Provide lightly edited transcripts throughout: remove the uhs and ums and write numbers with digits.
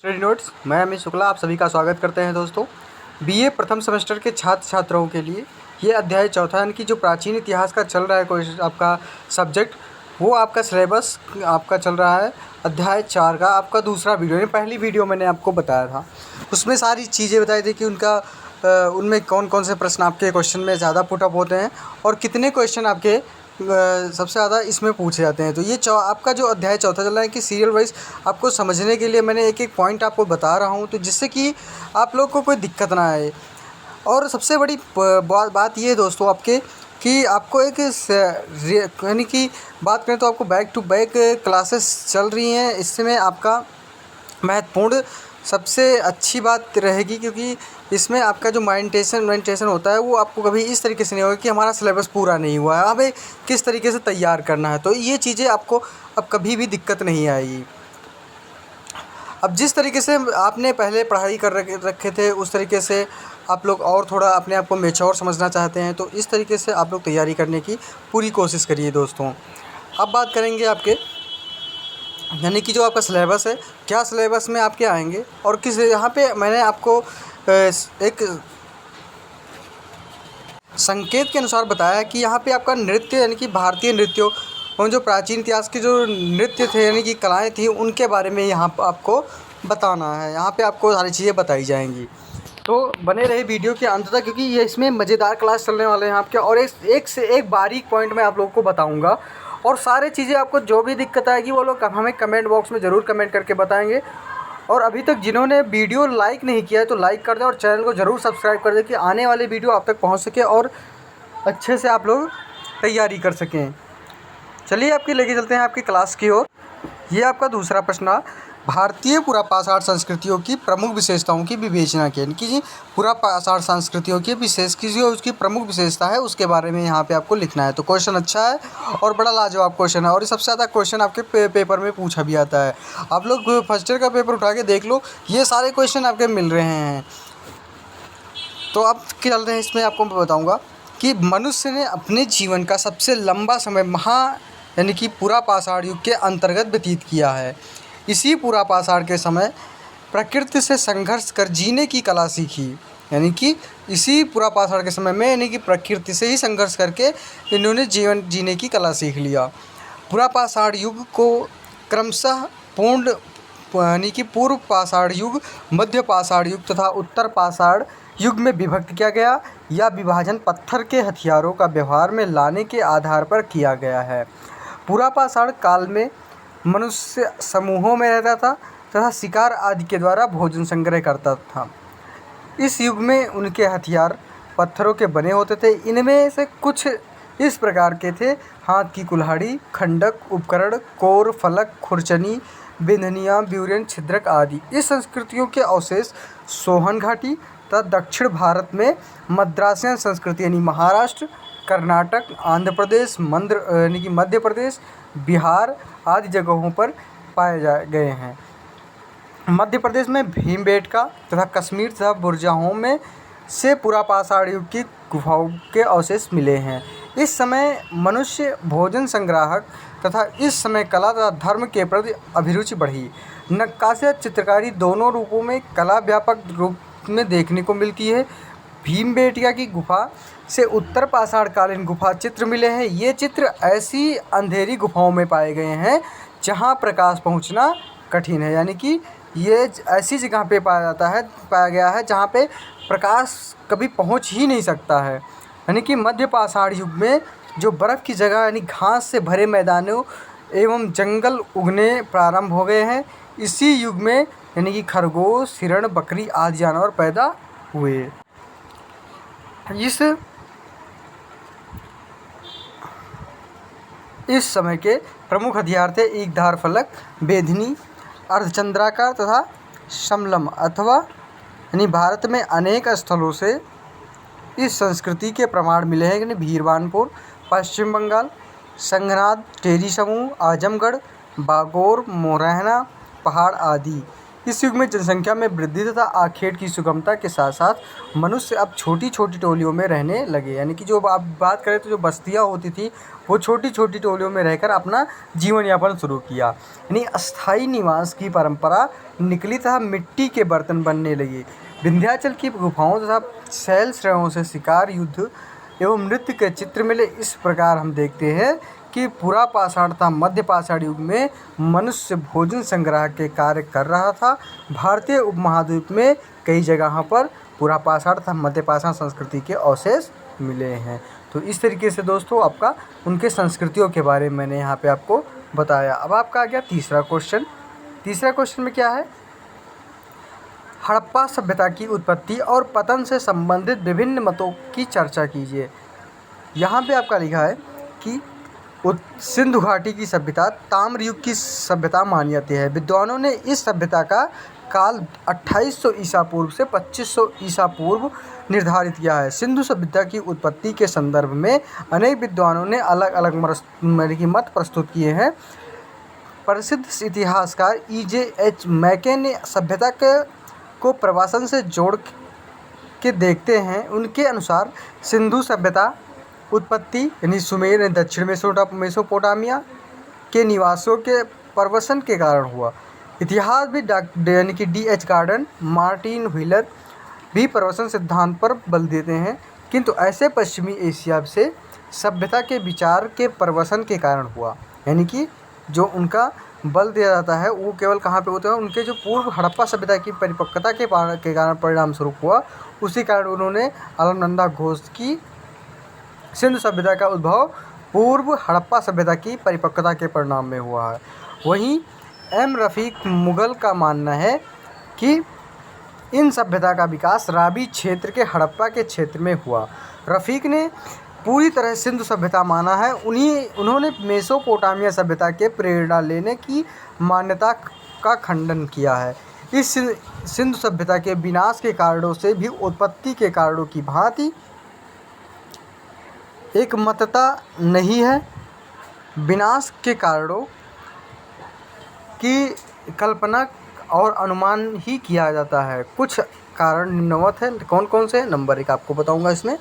Study notes. मैं अमित शुक्ला आप सभी का स्वागत करते हैं दोस्तों। बीए प्रथम सेमेस्टर के छात्र छात्राओं के लिए ये अध्याय चौथा यानी कि जो प्राचीन इतिहास का चल रहा है कोई आपका सब्जेक्ट, वो आपका सिलेबस आपका चल रहा है अध्याय 4 का आपका दूसरा वीडियो। यानी पहली वीडियो मैंने आपको बताया था, उसमें सारी चीज़ें बताई थी कि उनमें कौन कौन से प्रश्न आपके क्वेश्चन में ज़्यादा पुटअप होते हैं और कितने क्वेश्चन आपके सबसे ज़्यादा इसमें पूछे जाते हैं। तो ये आपका जो अध्याय चौथा चल रहा है कि सीरियल वाइज आपको समझने के लिए मैंने एक एक पॉइंट आपको बता रहा हूँ, तो जिससे कि आप लोग को कोई दिक्कत ना आए। और सबसे बड़ी बात ये दोस्तों आपके कि आपको एक यानी कि बात करें तो आपको बैक टू बैक क्लासेस चल रही हैं। इसमें आपका महत्वपूर्ण सबसे अच्छी बात रहेगी, क्योंकि इसमें आपका जो मेडिटेशन होता है वो आपको कभी इस तरीके से नहीं होगा कि हमारा सिलेबस पूरा नहीं हुआ है, हमें किस तरीके से तैयार करना है। तो ये चीज़ें आपको अब कभी भी दिक्कत नहीं आएगी। अब जिस तरीके से आपने पहले पढ़ाई कर रखे थे उस तरीके से आप लोग और थोड़ा अपने आप को मैच्योर समझना चाहते हैं, तो इस तरीके से आप लोग तैयारी करने की पूरी कोशिश करिए दोस्तों। अब बात करेंगे आपके यानी कि जो आपका सिलेबस है, क्या सिलेबस में आपके आएंगे और किस यहाँ पे मैंने आपको एक संकेत के अनुसार बताया कि यहाँ पे आपका नृत्य यानी कि भारतीय नृत्यों और जो प्राचीन इतिहास के जो नृत्य थे यानी कि कलाएँ थी उनके बारे में यहाँ पर आपको बताना है। यहाँ पे आपको सारी चीज़ें बताई जाएंगी, तो बने रहे वीडियो के अंत तक, क्योंकि ये इसमें मज़ेदार क्लास चलने वाले हैं आपके। और एक से एक बारीक पॉइंट मैं आप लोगों को बताऊंगा और सारी चीज़ें आपको जो भी दिक्कत आएगी वो लोग हमें कमेंट बॉक्स में ज़रूर कमेंट करके बताएंगे। और अभी तक जिन्होंने वीडियो लाइक नहीं किया है तो लाइक कर दें और चैनल को ज़रूर सब्सक्राइब कर दें कि आने वाले वीडियो आप तक पहुँच सके और अच्छे से आप लोग तैयारी कर सकें। चलिए आपकी लेके चलते हैं आपकी क्लास की ओर। ये आपका दूसरा प्रश्न, भारतीय पुरापाषाण संस्कृतियों की प्रमुख विशेषताओं की विवेचना की, यानी कि जी पुरापाषाण संस्कृतियों की जो उसकी प्रमुख विशेषता है उसके बारे में यहाँ पे आपको लिखना है। तो क्वेश्चन अच्छा है और बड़ा लाजवाब क्वेश्चन है और ये सबसे ज़्यादा क्वेश्चन आपके पेपर में पूछा भी आता है। आप लोग फर्स्ट ईयर का पेपर उठा के देख लो, ये सारे क्वेश्चन आपके मिल रहे हैं। तो अब क्या चलते हैं, इसमें आपको मैं बताऊँगा कि मनुष्य ने अपने जीवन का सबसे लंबा समय यानी कि पुरापाषाण युग के अंतर्गत व्यतीत किया है। इसी पुरापाषाण के समय प्रकृति से संघर्ष कर जीने की कला सीखी, यानी कि इसी पुरापाषाण के समय में यानी कि प्रकृति से ही संघर्ष करके इन्होंने जीवन जीने की कला सीख लिया। पुरापाषाण युग को क्रमशः पूर्ण यानी कि पूर्व पाषाण युग, मध्य पाषाण युग तथा उत्तर पाषाण युग में विभक्त किया गया। यह विभाजन पत्थर के हथियारों का व्यवहार में लाने के आधार पर किया गया है। पुरापाषाण काल में मनुष्य समूहों में रहता था तथा शिकार आदि के द्वारा भोजन संग्रह करता था। इस युग में उनके हथियार पत्थरों के बने होते थे। इनमें से कुछ इस प्रकार के थे: हाथ की कुल्हाड़ी, खंडक, उपकरण, कोर, फलक, खुरचनी, बिंधनिया, ब्यूरन, छिद्रक आदि। इस संस्कृतियों के अवशेष सोहन घाटी तथा दक्षिण भारत में मद्रासियन संस्कृति यानी महाराष्ट्र, कर्नाटक, आंध्र प्रदेश, यानी कि मध्य प्रदेश, बिहार आदि जगहों पर पाए गए हैं। मध्य प्रदेश में भीमबेटका तथा कश्मीर तथा बुरजाहों में से पुरापाषाण युग की गुफाओं के अवशेष मिले हैं। इस समय मनुष्य भोजन संग्राहक तथा इस समय कला तथा धर्म के प्रति अभिरुचि बढ़ी। नक्काशी और चित्रकारी दोनों रूपों में कला व्यापक रूप में देखने को मिलती है। भीमबेटका की गुफा से उत्तर पाषाण कालीन गुफा चित्र मिले हैं। ये चित्र ऐसी अंधेरी गुफाओं में पाए गए हैं जहाँ प्रकाश पहुँचना कठिन है, यानी कि ये ऐसी जगह पे पाया गया है जहाँ पे प्रकाश कभी पहुँच ही नहीं सकता है। यानी कि मध्य पाषाण युग में जो बर्फ़ की जगह यानी घास से भरे मैदानों एवं जंगल उगने प्रारंभ हो गए हैं। इसी युग में यानी कि खरगोश, हिरण, बकरी आदि जानवर पैदा हुए। इस समय के प्रमुख हथियार थे एकधार फलक, बेधनी, अर्धचंद्राकार तथा शमलम अथवा यानी भारत में अनेक स्थलों से इस संस्कृति के प्रमाण मिले हैं, यानी भीरवानपुर, पश्चिम बंगाल, संघनाद, टेरी समूह, आजमगढ़, बागोर, मोरहना पहाड़ आदि। इस युग में जनसंख्या में वृद्धि तथा आखेट की सुगमता के साथ साथ मनुष्य अब छोटी छोटी टोलियों में रहने लगे। यानी कि जो आप बात करें तो जो बस्तियाँ होती थी वो छोटी छोटी टोलियों में रहकर अपना जीवन यापन शुरू किया। यानी अस्थायी निवास की परंपरा निकली तथा मिट्टी के बर्तन बनने लगे। विंध्याचल की गुफाओं तथा शैल श्रेणियों से शिकार, युद्ध एवं नृत्य के चित्र मिले। इस प्रकार हम देखते हैं कि पुरा पाषाण तथा मध्य पाषाण युग में मनुष्य भोजन संग्रह के कार्य कर रहा था। भारतीय उपमहाद्वीप में कई जगहों पर पुरा पाषाण तथा मध्य पाषाण संस्कृति के अवशेष मिले हैं। तो इस तरीके से दोस्तों आपका उनके संस्कृतियों के बारे में मैंने यहाँ पे आपको बताया। अब आपका आ गया तीसरा क्वेश्चन। तीसरा क्वेश्चन में क्या है, हड़प्पा सभ्यता की उत्पत्ति और पतन से संबंधित विभिन्न मतों की चर्चा कीजिए। यहाँ पे आपका लिखा है कि सिंधु घाटी की सभ्यता ताम्र युग की सभ्यता मानी जाती है। विद्वानों ने इस सभ्यता का काल 2800 ईसा पूर्व से 2500 ईसा पूर्व निर्धारित किया है। सिंधु सभ्यता की उत्पत्ति के संदर्भ में अनेक विद्वानों ने अलग अलग मत प्रस्तुत किए हैं। प्रसिद्ध इतिहासकार E.J.H. मैके ने सभ्यता को प्रवासन से जोड़ के देखते हैं। उनके अनुसार सिंधु सभ्यता उत्पत्ति यानी सुमेर दक्षिण मेसोपोटामिया के निवासियों के प्रवसन के कारण हुआ। इतिहास भी यानी कि D.H. गार्डन, मार्टिन व्हीलर भी प्रवसन सिद्धांत पर बल देते हैं, किंतु ऐसे पश्चिमी एशिया से सभ्यता के विचार के प्रवसन के कारण हुआ। यानी कि जो उनका बल दिया जाता है वो केवल कहाँ पे होते हैं, उनके जो पूर्व हड़प्पा सभ्यता की परिपक्वता के कारण परिणाम स्वरूप हुआ। उसी कारण उन्होंने अलकनंदा घोष की सिंधु सभ्यता का उद्भव पूर्व हड़प्पा सभ्यता की परिपक्वता के परिणाम में हुआ है। वहीं एम रफ़ीक मुगल का मानना है कि इन सभ्यता का विकास रावी क्षेत्र के हड़प्पा के क्षेत्र में हुआ। रफ़ीक ने पूरी तरह सिंधु सभ्यता माना है। उन्होंने मेसोपोटामिया सभ्यता के प्रेरणा लेने की मान्यता का खंडन किया है। इस सिंधु सभ्यता के विनाश के कारणों से भी उत्पत्ति के कारणों की भांति एक मतता नहीं है। विनाश के कारणों की कल्पना और अनुमान ही किया जाता है। कुछ कारण निम्नवत हैं। कौन कौन से? नंबर 1 आपको बताऊंगा। इसमें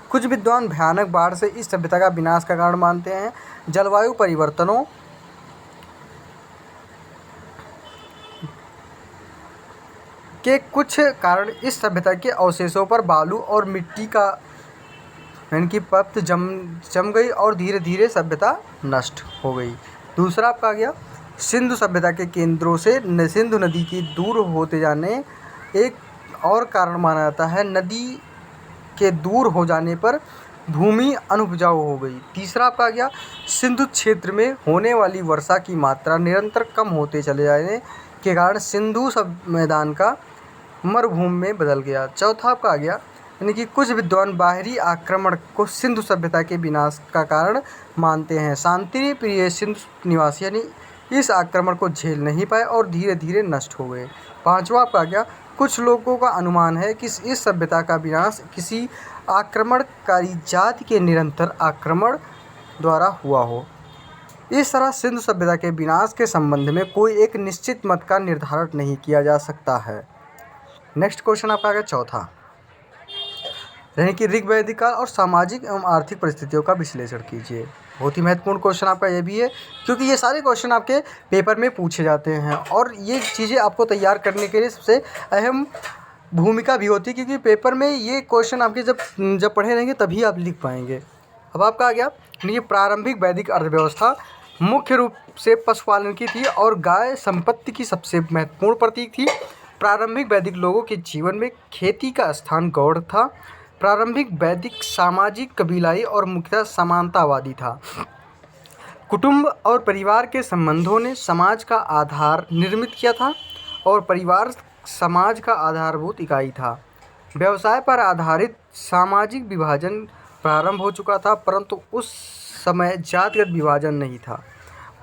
कुछ विद्वान भयानक बाढ़ से इस सभ्यता का विनाश का कारण मानते हैं। जलवायु परिवर्तनों के कुछ कारण इस सभ्यता के अवशेषों पर बालू और मिट्टी का यानी कि परत जम गई और धीरे धीरे सभ्यता नष्ट हो गई। दूसरा आपका आ गया, सिंधु सभ्यता के केंद्रों से सिंधु नदी की दूर होते जाने एक और कारण माना जाता है। नदी के दूर हो जाने पर भूमि अनुपजाऊ हो गई। तीसरा आपका आ गया, सिंधु क्षेत्र में होने वाली वर्षा की मात्रा निरंतर कम होते चले जाने के कारण सिंधु सब मैदान का मरुभूमि में बदल गया। चौथा आपका आ गया, यानी कि कुछ विद्वान बाहरी आक्रमण को सिंधु सभ्यता के विनाश का कारण मानते हैं। शांति प्रिय सिंधु निवासी यानी इस आक्रमण को झेल नहीं पाए और धीरे धीरे नष्ट हो गए। पांचवा आपका आ गया, कुछ लोगों का अनुमान है कि इस सभ्यता का विनाश किसी आक्रमणकारी जाति के निरंतर आक्रमण द्वारा हुआ हो। इस तरह सिंधु सभ्यता के विनाश के संबंध में कोई एक निश्चित मत का निर्धारण नहीं किया जा सकता है। नेक्स्ट क्वेश्चन आपका आ गया चौथा, यानी कि ऋग वैदिक काल और सामाजिक एवं आर्थिक परिस्थितियों का विश्लेषण कीजिए। बहुत ही महत्वपूर्ण क्वेश्चन आपका ये भी है, क्योंकि ये सारे क्वेश्चन आपके पेपर में पूछे जाते हैं और ये चीज़ें आपको तैयार करने के लिए सबसे अहम भूमिका भी होती है, क्योंकि पेपर में ये क्वेश्चन आपके जब पढ़े रहेंगे तभी आप लिख पाएंगे। अब आपका आ गया, ये प्रारंभिक वैदिक अर्थव्यवस्था मुख्य रूप से पशुपालन की थी और गाय संपत्ति की सबसे महत्वपूर्ण प्रतीक थी। प्रारंभिक वैदिक लोगों के जीवन में खेती का स्थान गौड़ था। प्रारंभिक वैदिक सामाजिक कबीलाई और मुख्यतः समानतावादी था। कुटुंब और परिवार के संबंधों ने समाज का आधार निर्मित किया था और परिवार समाज का आधारभूत इकाई था। व्यवसाय पर आधारित सामाजिक विभाजन प्रारंभ हो चुका था, परंतु उस समय जातिगत विभाजन नहीं था।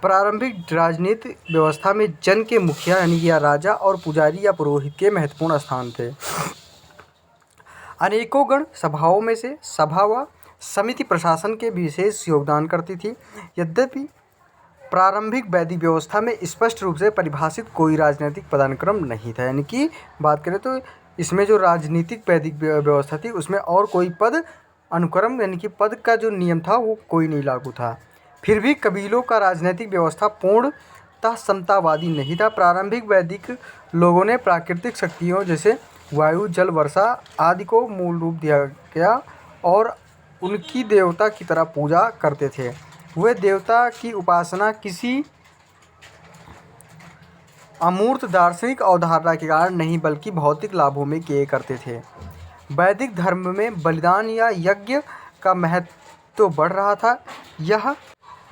प्रारंभिक राजनीतिक व्यवस्था में जन के मुखिया यानी कि राजा और पुजारी या पुरोहित के महत्वपूर्ण स्थान थे। अनेकों गण सभाओं में से सभा व समिति प्रशासन के विशेष योगदान करती थी। यद्यपि प्रारंभिक वैदिक व्यवस्था में स्पष्ट रूप से परिभाषित कोई राजनीतिक पदानुक्रम नहीं था। यानी कि बात करें तो इसमें जो राजनीतिक वैदिक व्यवस्था थी उसमें और कोई पद अनुक्रम यानी कि पद का जो नियम था वो कोई नहीं लागू था। फिर भी कबीलों का राजनीतिक व्यवस्था पूर्णतः समतावादी नहीं था। प्रारंभिक वैदिक लोगों ने प्राकृतिक शक्तियों जैसे वायु, जल, वर्षा आदि को मूल रूप दिया गया और उनकी देवता की तरह पूजा करते थे। वे देवता की उपासना किसी अमूर्त दार्शनिक अवधारणा के कारण नहीं बल्कि भौतिक लाभों में किए करते थे। वैदिक धर्म में बलिदान या यज्ञ का महत्व तो बढ़ रहा था। यह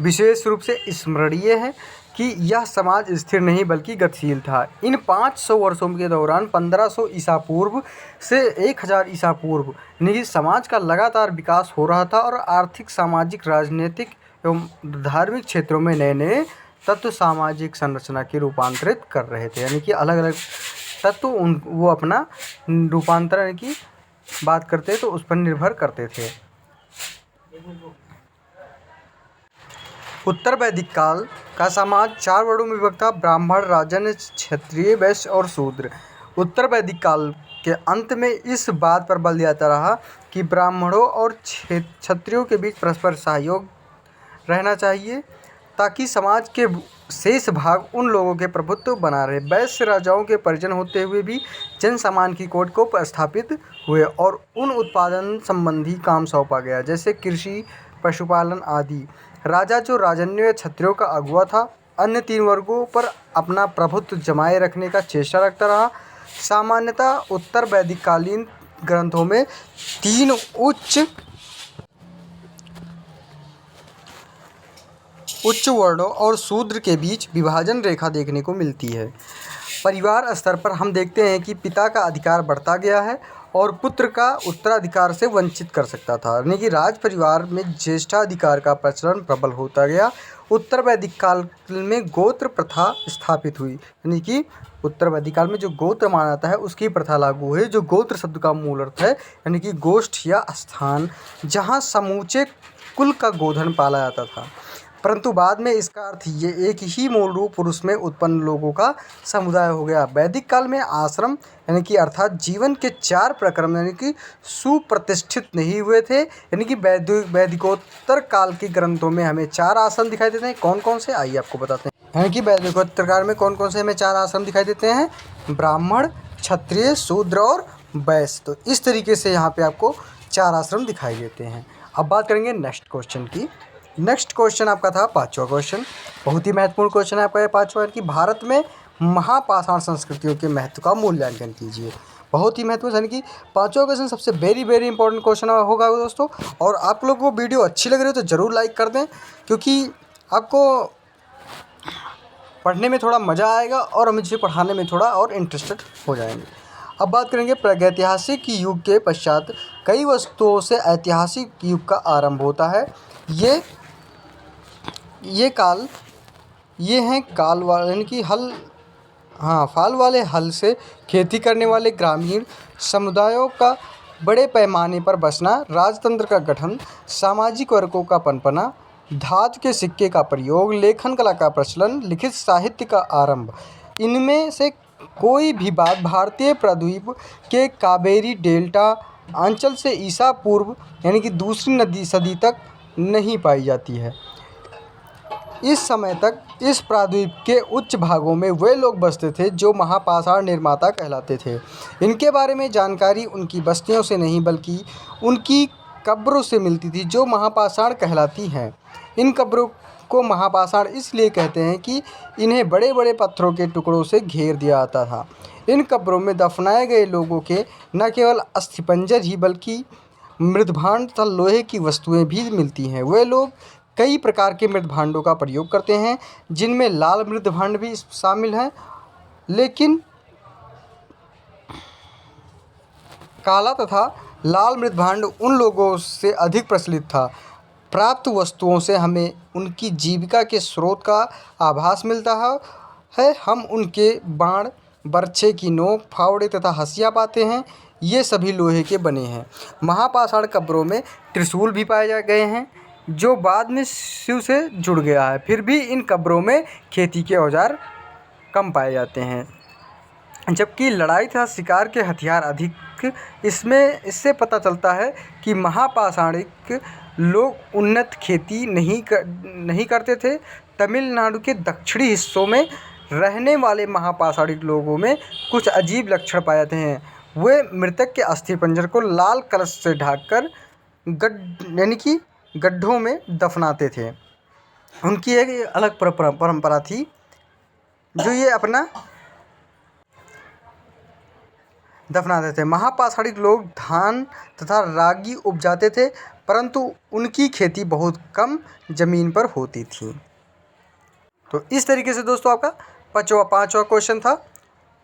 विशेष रूप से स्मरणीय है कि यह समाज स्थिर नहीं बल्कि गतिशील था। इन 500 वर्षों के दौरान 1500 ईसा पूर्व से 1000 ईसा पूर्व निजी समाज का लगातार विकास हो रहा था और आर्थिक, सामाजिक, राजनीतिक एवं धार्मिक क्षेत्रों में नए नए तत्व सामाजिक संरचना के रूपांतरित कर रहे थे। यानी कि अलग अलग तत्व वो अपना रूपांतरण की बात करते तो उस पर निर्भर करते थे। उत्तर वैदिक काल का समाज 4 वर्गों में विभक्त था: ब्राह्मण, राजन, क्षत्रिय, वैश्य और शूद्र। उत्तर वैदिक काल के अंत में इस बात पर बल दिया जाता रहा कि ब्राह्मणों और क्षत्रियों के बीच परस्पर सहयोग रहना चाहिए ताकि समाज के शेष भाग उन लोगों के प्रभुत्व बना रहे। वैश्य राजाओं के परिजन होते हुए भी जन सामान्य की कोट को स्थापित हुए और उन उत्पादन संबंधी काम सौंपा गया जैसे कृषि, पशुपालन आदि। राजा जो राजन्य क्षत्रियों का अगुवा था, अन्य 3 वर्गों पर अपना प्रभुत्व जमाए रखने का चेष्टा रखता रहा। सामान्यतः उत्तर वैदिक कालीन ग्रंथों में 3 उच्च वर्णों और शूद्र के बीच विभाजन रेखा देखने को मिलती है। परिवार स्तर पर हम देखते हैं कि पिता का अधिकार बढ़ता गया है और पुत्र का उत्तराधिकार से वंचित कर सकता था। यानी कि राज परिवार में ज्येष्ठाधिकार का प्रचलन प्रबल होता गया। उत्तर वैदिक काल में गोत्र प्रथा स्थापित हुई। यानी कि उत्तर वैदिक काल में जो गोत्र माना जाता है उसकी प्रथा लागू हुई। जो गोत्र शब्द का मूल अर्थ है यानी कि गोष्ठ या स्थान, जहाँ समूचे कुल का गोधन पाला जाता था, परंतु बाद में इसका अर्थ ये एक ही मूल रूप पुरुष में उत्पन्न लोगों का समुदाय हो गया। वैदिक काल में आश्रम यानी कि अर्थात जीवन के 4 प्रक्रम यानी कि सुप्रतिष्ठित नहीं हुए थे। यानी कि वैदिकोत्तर काल के ग्रंथों में हमें 4 आश्रम दिखाई देते हैं। कौन कौन से, आइए आपको बताते हैं। यानी कि वैदिकोत्तर काल में कौन कौन से हमें 4 आश्रम दिखाई देते हैं: ब्राह्मण, क्षत्रिय, शूद्र और वैश्य। तो इस तरीके से यहाँ पे आपको 4 आश्रम दिखाई देते हैं। अब बात करेंगे नेक्स्ट क्वेश्चन की। नेक्स्ट क्वेश्चन आपका था 5वां क्वेश्चन। बहुत ही महत्वपूर्ण क्वेश्चन है आपका ये 5वां कि भारत में महापाषाण संस्कृतियों के महत्व का मूल्यांकन कीजिए। बहुत ही महत्वपूर्ण, यानी कि 5वां क्वेश्चन सबसे वेरी इंपॉर्टेंट क्वेश्चन होगा दोस्तों। और आप लोगों को वीडियो अच्छी लग रही हो तो ज़रूर लाइक कर दें, क्योंकि आपको पढ़ने में थोड़ा मज़ा आएगा और हम इसे पढ़ाने में थोड़ा और इंटरेस्टेड हो जाएंगे। अब बात करेंगे प्रागैतिहासिक युग के पश्चात कई वस्तुओं से ऐतिहासिक युग का आरंभ होता है। ये हैं काल वाले यानी कि फाल वाले हल से खेती करने वाले ग्रामीण समुदायों का बड़े पैमाने पर बसना, राजतंत्र का गठन, सामाजिक वर्गों का पनपना, धातु के सिक्के का प्रयोग, लेखन कला का प्रचलन, लिखित साहित्य का आरंभ। इनमें से कोई भी बात भारतीय प्रायद्वीप के कावेरी डेल्टा अंचल से ईसा पूर्व यानी कि 2री सदी तक नहीं पाई जाती है। इस समय तक इस प्रायद्वीप के उच्च भागों में वे लोग बसते थे जो महापाषाण निर्माता कहलाते थे। इनके बारे में जानकारी उनकी बस्तियों से नहीं बल्कि उनकी कब्रों से मिलती थी जो महापाषाण कहलाती हैं। इन कब्रों को महापाषाण इसलिए कहते हैं कि इन्हें बड़े बड़े पत्थरों के टुकड़ों से घेर दिया जाता था। इन कब्रों में दफनाए गए लोगों के न केवल अस्थिपंजर ही बल्कि मृदभांड तथा लोहे की वस्तुएं भी मिलती हैं। वे लोग कई प्रकार के मृदभांडों का प्रयोग करते हैं जिनमें लाल मृदभांड भी शामिल हैं, लेकिन काला तथा लाल मृदभांड उन लोगों से अधिक प्रचलित था। प्राप्त वस्तुओं से हमें उनकी जीविका के स्रोत का आभास मिलता है। हम उनके बाण, बर्छे की नोक, फावड़े तथा हंसिया पाते हैं। ये सभी लोहे के बने हैं। महापाषाण कब्रों में त्रिशूल भी पाए गए हैं। जो बाद में शिव से जुड़ गया है। फिर भी इन कब्रों में खेती के औजार कम पाए जाते हैं, जबकि लड़ाई तथा शिकार के हथियार अधिक। इससे पता चलता है कि महापाषाणिक लोग उन्नत खेती नहीं करते थे। तमिलनाडु के दक्षिणी हिस्सों में रहने वाले महापाषाणिक लोगों में कुछ अजीब लक्षण पाए जाते हैं। वे मृतक के अस्थिपंजर को लाल कलश से ढककर गड्ढों में दफनाते थे। उनकी एक अलग परंपरा थी जो ये अपना दफनाते थे। महापाषाणिक लोग धान तथा रागी उपजाते थे, परंतु उनकी खेती बहुत कम ज़मीन पर होती थी। तो इस तरीके से दोस्तों आपका पाँचवा क्वेश्चन था।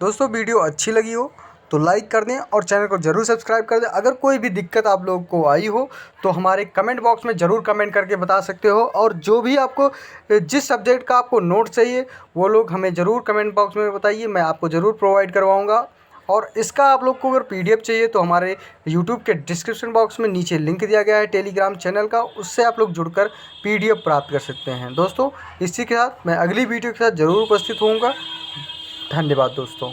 दोस्तों वीडियो अच्छी लगी हो तो लाइक कर दें और चैनल को ज़रूर सब्सक्राइब कर दें। अगर कोई भी दिक्कत आप लोगों को आई हो तो हमारे कमेंट बॉक्स में ज़रूर कमेंट करके बता सकते हो। और जो भी आपको जिस सब्जेक्ट का आपको नोट चाहिए वो लोग हमें ज़रूर कमेंट बॉक्स में बताइए, मैं आपको ज़रूर प्रोवाइड करवाऊँगा। और इसका आप लोग को अगर PDF चाहिए तो हमारे YouTube के डिस्क्रिप्शन बॉक्स में नीचे लिंक दिया गया है टेलीग्राम चैनल का, उससे आप लोग जुड़कर PDF प्राप्त कर सकते हैं। दोस्तों इसी के साथ मैं अगली वीडियो के साथ ज़रूर उपस्थित होऊंगा। धन्यवाद दोस्तों।